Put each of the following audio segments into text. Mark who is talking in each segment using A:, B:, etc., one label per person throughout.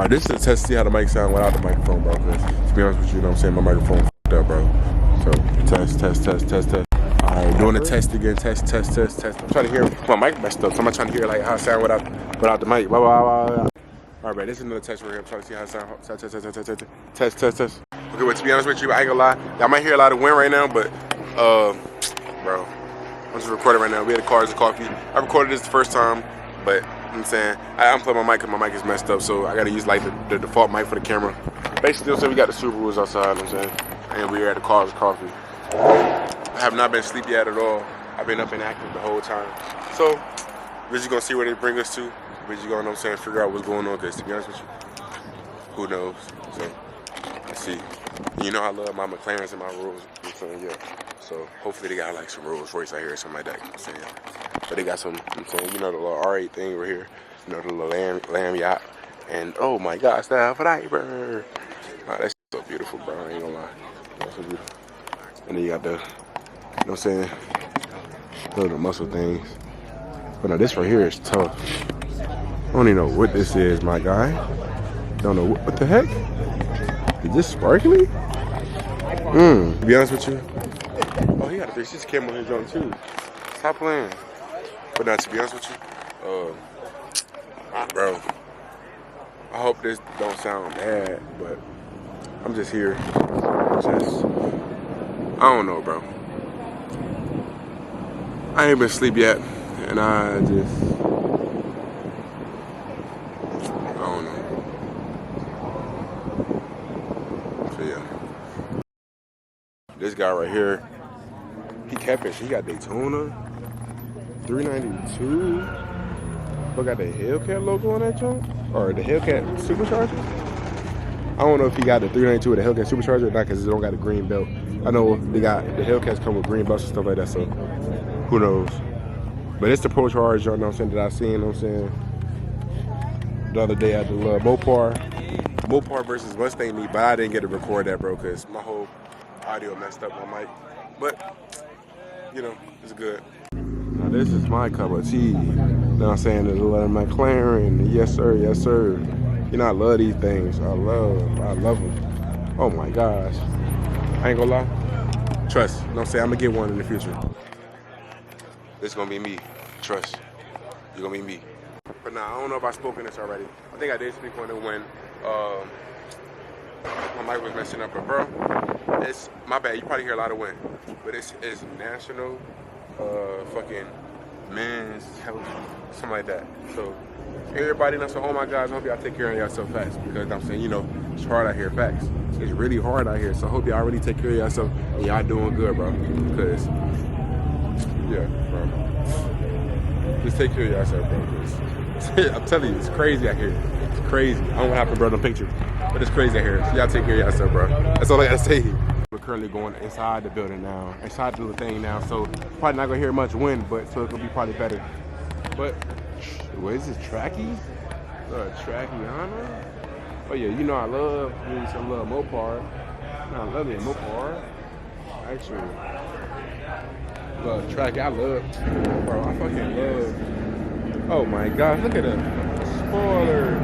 A: Alright, this is a test to see how the mic sound without the microphone, bro. Cause to be honest with you know what I'm saying, my microphone f***ed up, bro. So test. Alright, doing the test again. Test. I'm trying to hear my mic messed up, so I'm not trying to hear like how it sound without the mic. Blah. Alright, bro, this is another test right here. I'm trying to see how it sound. Test. Okay, but to be honest with you, I ain't gonna lie. Y'all might hear a lot of wind right now, but bro, I'm just recording right now. We had the Cars and Coffee. I recorded this the first time, but you know what I'm saying, I unplugged my mic because my mic is messed up, so I gotta use like the default mic for the camera. Basically, so we got the Subarus outside, you know what I'm saying, and we're at the Cars and Coffee. I have not been sleepy at all. I've been up and active the whole time. So, we're just gonna see where they bring us to. We're just gonna, you know what I'm saying, figure out what's going on, because to be honest with you, who knows? So, let's see. You know I love my McLarens and my Rolls, you know what I'm saying, yeah. So hopefully they got like some Rolls Royce out here or something like that, you know what I'm saying. But they got some, you know what I'm saying, you know the little R8 thing right here, you know the little lamb yacht. And oh my gosh, that fiber. Oh, that's so beautiful, bro, I ain't gonna lie. That's so beautiful. And then you got the, you know what I'm saying, the muscle things. But now this right here is tough. I don't even know what this is, my guy. Don't know what the heck? Is this sparkly? To be honest with you. Oh, he got a 360 camera on his joint too. Stop playing. But now, to be honest with you, bro, I hope this don't sound bad, but I'm just here. I don't know, bro. I ain't been asleep yet, and I don't know. So yeah. This guy right here, he catfish. He got Daytona, 392. But got the Hellcat logo on that joint? Or the Hellcat Supercharger? I don't know if he got the 392 or the Hellcat Supercharger or not, because it don't got a green belt. I know they got, the Hellcats come with green belts and stuff like that, so who knows. But it's the Pro Charge, you know what I'm saying, that I seen, you know what I'm saying, the other day at the Mopar versus Mustang meet, but I didn't get to record that, bro, because my whole audio messed up on mic. But, you know, it's good. Now this is my cup of tea. You know what I'm saying? The little McLaren. Yes sir. You know I love these things. I love them. Oh my gosh. I ain't gonna lie. Trust. You know what I'm saying? I'm gonna get one in the future. This is gonna be me. Trust. You're gonna be me. But nah, I don't know if I spoke in this already. I think I did speak on it when my mic was messing up, but bro, it's my bad. You probably hear a lot of wind, but it's National fucking Men's Health, something like that. So everybody knows. So oh my gosh, I hope y'all take care of yourself fast, because I'm saying, you know, it's hard out here. Facts. It's really hard out here. So I hope y'all really take care of yourself and y'all doing good, bro. Because yeah, bro, just take care of yourself, bro. I'm telling you, it's crazy out here. It's crazy. I don't know what happened, bro, in the picture, but it's crazy out here. So y'all take care of yourself, bro. That's all I gotta say. We're currently going inside the building now, inside the little thing now, so probably not gonna hear much wind, but so it's gonna be probably better. But what is this, Tracky? Trackiana? Oh yeah, you know I love me some little Mopar. I love me a Mopar. Actually, love Tracky. I love, bro. I fucking love. Oh my gosh, look at the spoiler.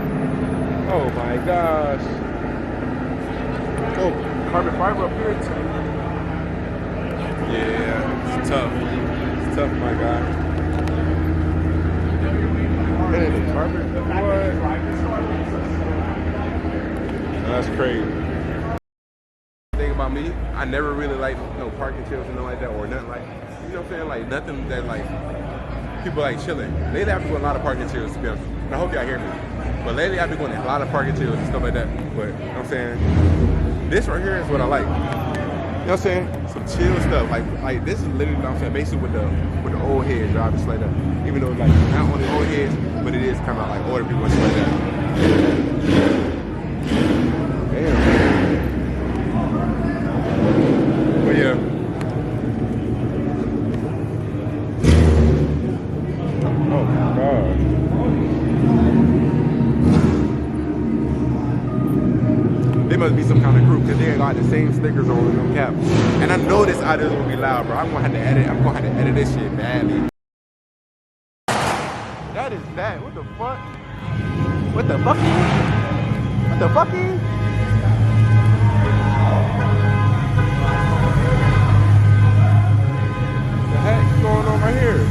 A: Oh my gosh. Oh, carbon fiber up here too. Yeah, it's tough. It's tough, my guy. Man, the carbon, what? That's crazy. The thing about me, I never really like no parking chills and nothing like that, or nothing like, you know what I'm saying, like nothing that like people like chilling. Lately I've been going a lot of parking chills, to be honest. And I hope y'all hear me. But lately I've been going to a lot of parking chills and stuff like that. But you know what I'm saying, this right here is what I like. You know what I'm saying? Some chill stuff. Like this is literally, you know what I'm saying, basically with the old heads, obviously like that. Even though like not only old heads, but it is kind of like older people and stuff like that. Damn. But yeah. Oh my God. They must be some kind of group, because they got the same stickers on them caps. And I know this audio is gonna be loud, bro. I'm gonna have to edit this shit badly. That is that. What the fuck? What the fuck? What the fucky? The heck's going on right here?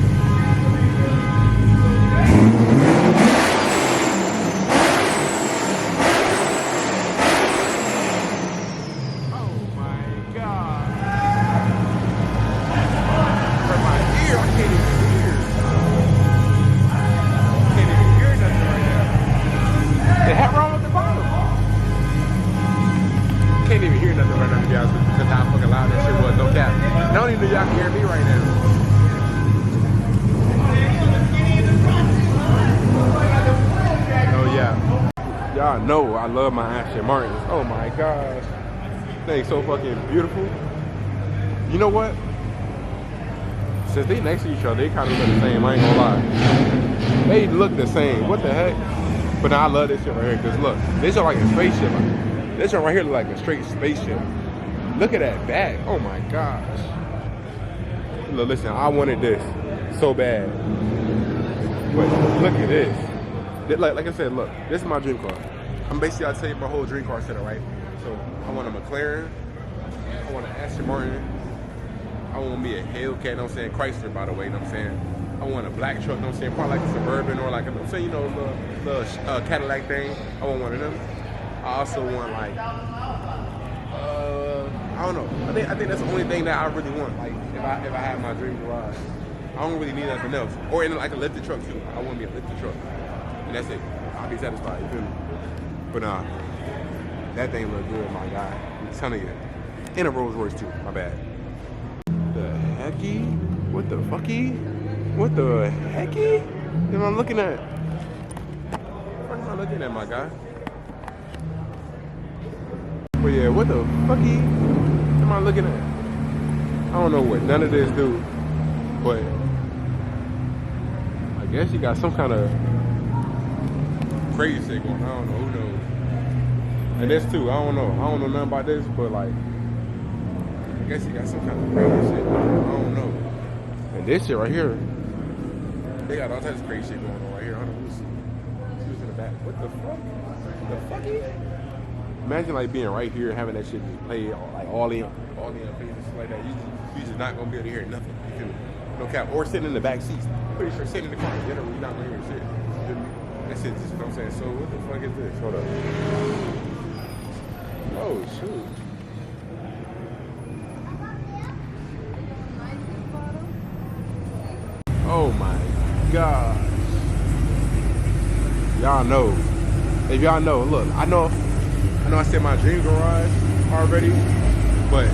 A: Y'all can hear me right now. Oh yeah. Y'all know I love my Aston Martins. Oh my gosh. Thing's so fucking beautiful. You know what? Since they next to each other, they kind of look the same, I ain't gonna lie. They look the same. What the heck? But now I love this shit right here, because look, this is like a spaceship. This one right here look like a straight spaceship. Look at that back. Oh my gosh. Look, listen, I wanted this so bad. But look at this. Like I said, look, this is my dream car. I'm basically, I'll tell you my whole dream car setup, right? So I want a McLaren, I want an Aston Martin, I want me a Hellcat, you know what I'm saying? Chrysler, by the way, you know what I'm saying? I want a black truck, you know what I'm saying? Probably like a Suburban or like, you know what I'm saying, you know, the Cadillac thing. I want one of them. I also want like, I don't know. I think that's the only thing that I really want. Like if I have my dream garage, I don't really need nothing else. Or in like a lifted truck too. I want me a lifted truck, and that's it. I'll be satisfied. You feel me? But that thing look good, my guy. I'm telling you. In a Rolls Royce too. My bad. The hecky? What the fucky? What the hecky? What am I looking at? What am I looking at, my guy? But yeah, what the fucky am I looking at? I don't know what none of this do, but I guess you got some kind of crazy shit going on. I don't know, who knows? And this too, I don't know nothing about this, but like, I guess you got some kind of crazy shit going on. I don't know. And this shit right here, they got all types of crazy shit going on right here. I don't know who's in the back. What the fuck? The fucky? Imagine like being right here, having that shit just play like all in faces like that. You just not gonna be able to hear nothing. You feel me? No cap. Or sitting in the back seats. I'm pretty sure sitting in the car, generally you're not gonna hear shit. You feel me? That shit just, you know what I'm saying? So what the fuck is this? Hold up. Oh shoot. Oh my god. Y'all know. If y'all know, look, I know I said my dream garage already, but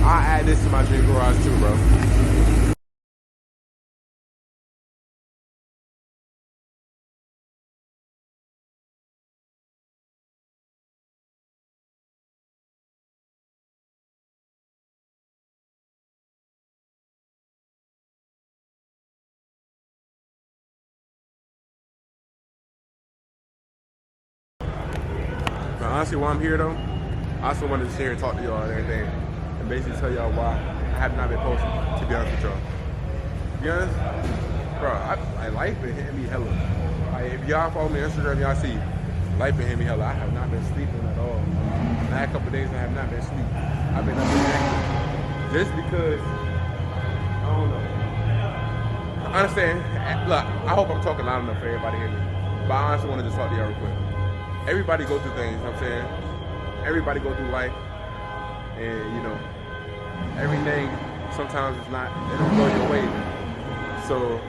A: I'll add this to my dream garage too, bro. But honestly, while I'm here though, I also wanted to sit here and talk to y'all and everything, and basically tell y'all why I have not been posting, to be honest with y'all. To be honest, bro, life been hitting me hella. Like, if y'all follow me on Instagram, y'all see, life been hitting me hella. I have not been sleeping at all. The last couple of days, I have not been sleeping. I've been up and active. Just because, I don't know. I understand, look, I hope I'm talking loud enough for everybody to hear me, but I honestly want to just talk to y'all real quick. Everybody go through things, you know what I'm saying? Everybody go through life, and you know, everything sometimes it's not, it don't go your way. So,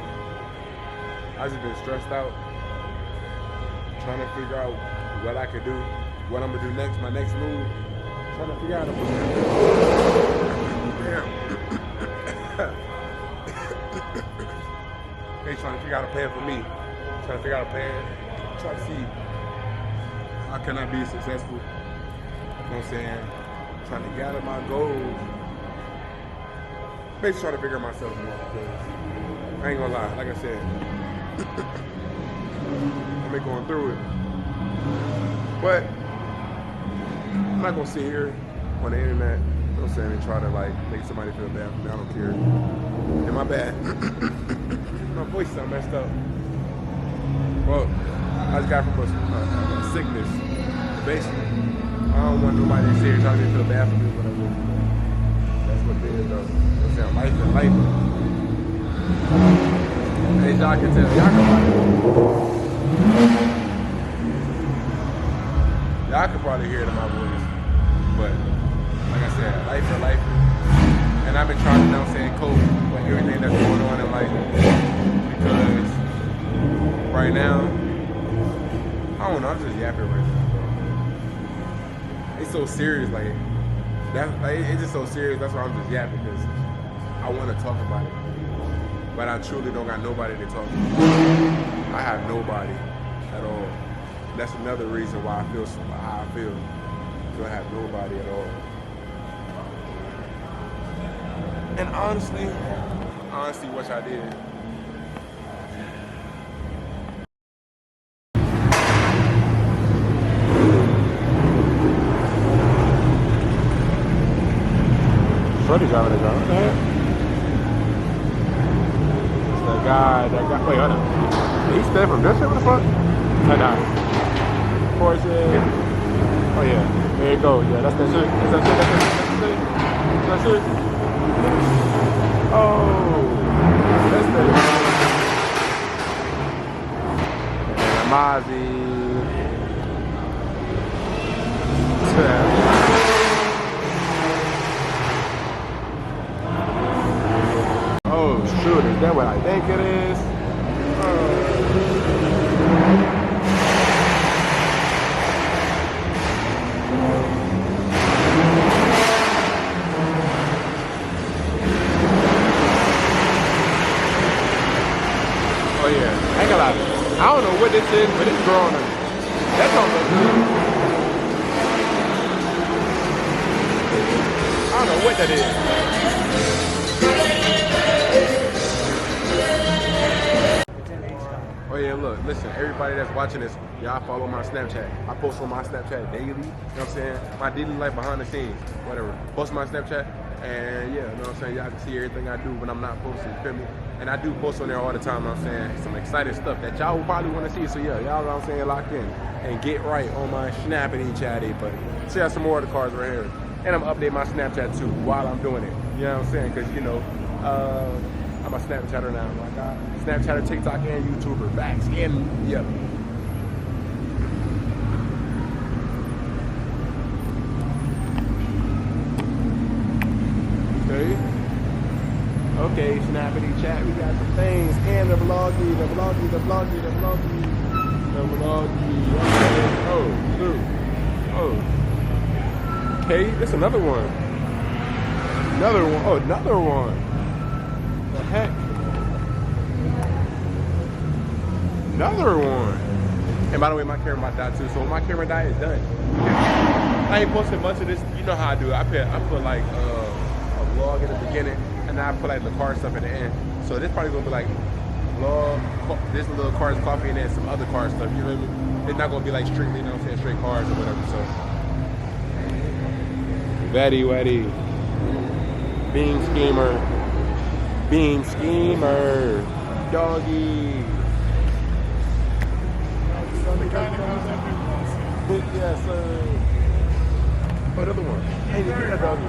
A: I just been stressed out, trying to figure out what I could do, what I'm gonna do next, my next move, trying to figure out a plan. Hey, trying to figure out a plan for me, trying to figure out a plan, try to see how can I be successful? You know what I'm saying? Trying to gather my goals. Basically trying to figure myself more, because I ain't gonna lie, like I said, I've been going through it. But I'm not gonna sit here on the internet, you know what I'm saying, and try to like make somebody feel bad for me. I don't care. And my bad. My voice sound messed up. Well, I just got from a sickness. basically, I don't want nobody to sit here trying to feel bad for me when I do. That's what it is, though. I'm saying life is life. As y'all can tell, y'all can probably hear it in my voice. But like I said, life is life. And I've been trying to, you know what I'm saying, cope with everything that's going on in life. Because right now, I don't know, I'm just yapping right now, bro. It's so serious, like it's just so serious. That's why I'm just yapping, because I want to talk about it, but I truly don't got nobody to talk to. I have nobody at all. That's another reason why I feel how I feel. I have nobody at all. And honestly, wish I did. Shorty driving the car. What the heck? It's that guy. Wait, hold on. He's still from this shit? What the fuck? Nah. Porsche. Oh, yeah. There you go. Yeah, that's that shit. That's that shit. That's that shit. Oh. That's that. And Mozzie. Oh shoot, is that what I think it is? Oh yeah, I ain't gonna lie. I don't know what this is, but it's growing on me. That don't look good. I don't know what that is. Oh yeah, look, listen, everybody that's watching this, y'all follow my Snapchat. I post on my Snapchat daily, you know what I'm saying? My daily life behind the scenes, whatever. Post my Snapchat, and yeah, you know what I'm saying? Y'all can see everything I do when I'm not posting, you feel me? And I do post on there all the time, you know what I'm saying? Some exciting stuff that y'all will probably want to see, so yeah, y'all know what I'm saying, lock in. And get right on my Snappity Chatty, but see how some more of the cards right here. And I'm updating my Snapchat too while I'm doing it, you know what I'm saying? Because, you know, I'm a Snapchatter now. Like Snapchatter, TikTok, and YouTuber. Facts. And yeah. Okay, Snappity Chat. We got some things. And the vloggy. Okay. Oh. Okay, that's another one. Another one. The heck? Another one. And by the way, my camera might die too. So when my camera die, it's done. I ain't posted much of this. You know how I do it. I put like a vlog in the beginning, and then I put like the car stuff at the end. So this probably gonna be like vlog, this little cars, coffee, and then some other car stuff. You know what I mean? It's not gonna be like strictly, you know what I'm saying, straight cars or whatever. So Vetty Weddy, Beam Schemer, Doggy. Yes, sir. Oh, another one. Hey, you got Doggy.